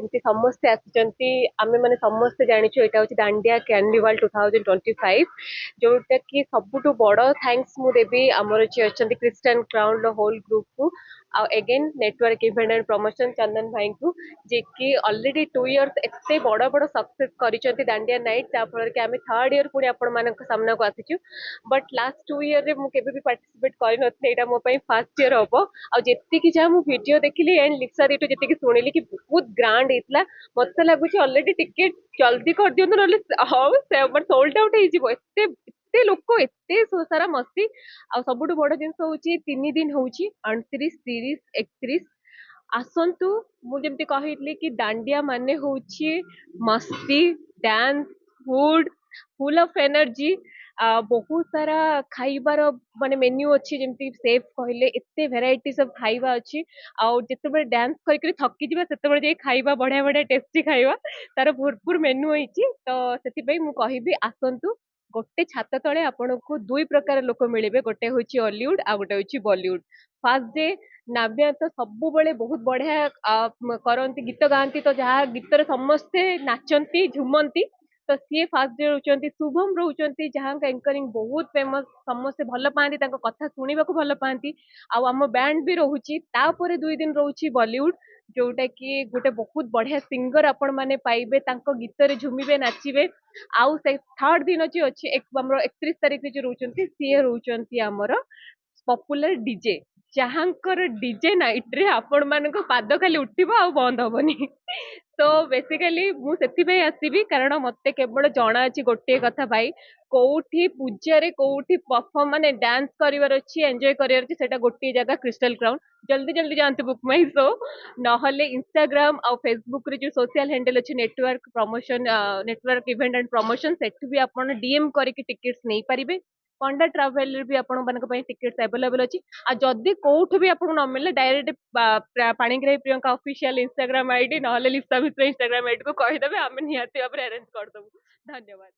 एमती समस्ते आसिचंती आमे माने समस्ते जानिछु एटा होची दांडिया कैंडिवल 2025 जोटा कि सबुठु बड़ थैंक्स मु देबी हमर जे अछंती क्रिस्टियन क्राउन लो होल ग्रुप को आ again network event and promotion Chandan भाई को जे कि ऑलरेडी 2 इयर्स एते बड़ बड़ सक्सेस करिसंती दांडिया नाइट ता फल के आमे थर्ड इयर पुनी आपण मानक सामना को आसिछु बट लास्ट 2 इयर रे मु केबे भी पार्टिसिपेट करि नथि एटा मो पई फर्स्ट इयर हबो आ जेत्ती कि जा मु वीडियो देखिली एंड लिप्सा रे जेत्ती कि सुनिली कि बहुत ग्रांड हेतला मते लागुची ऑलरेडी टिकट जल्दी कर दियंतु नले हाउ से बट सोल्ड आउट हे जिवो एते लोक एते सारा मस्ती आ सबुठु बड़ जिंस होची 3 दिन होची 29 30 31 आसंतु मु जेमती कहितली कि दांडिया माने होची मस्ती dance food full of energy बहुत सारा खाइबार माने मेन्यू अच्छी जमती सेफ कहले एते भेराइटीज ऑफ खाइबा अच्छी आ जेतेबे डांस करिकरी थकी जिबा सेतेबे जे खाइबा बढ़िया बढ़िया टेस्टी खाइबा तार भरपूर मेन्यू होईची तो सेति मु कहिबी आसंतु गोटे छात तले आपको दुई प्रकार लोक मिले गोटे हूँ हॉलीवुड आ गोटे हूँ बॉलीवुड फास्ट डे नाव्या तो सब बड़े बहुत बढ़िया करती गीत गाती तो जहाँ गीतर समस्ते नाचती झुमंती तो सी फास्ट डे रोचंती शुभम रोचंती जहाँ एंकरिंग बहुत फेमस समस्ते भल पाती कथा शुणा भल पाती आम बैंड भी रोचे तापर 2 दिन रोचे बॉलीवुड जोटा कि गोटे बहुत बढ़िया सिंगर आपण मैंने पाइबे गीत रे झुमिबे नाचिबे आउ से थर्ड दिन जी अच्छी 31 तारीख जो रोचंती सी रोचंती आमर पॉपुलर डीजे जहाँकर डीजे नाइट रे आपण मान पाद खाली उठिबो आ बंद हबनी तो बेसिकली मुझे आसबि कारण मत केवल जना अच्छी गोटे कथा भाई कौटी पूजा रे कौटी परफॉर्म माने डांस करिवार अच्छी एंजॉय करिवार अच्छी सेटा गोटे जगह क्रिस्टल क्राउन जल्दी जल्दी जानते बुक माई शो नहले इंस्टाग्राम और फेसबुक रे जो सोशल हैंडल अच्छी network promotion network event and promotion Sethu भी आपण डीएम करके टिकट्स नहीं पारिबे पंडा ट्रावेल भी आपण मानक पई टिकट्स अवेलेबल अछि आ जदी कोठ भी आपण न मिले direct Panigrahi Priyanka official Instagram ID नहले लिप्सा मिश्र इंस्टाग्राम आईडी को कहि देबे हम निहाती भाबरे अरेंज कर देबु धन्यवाद।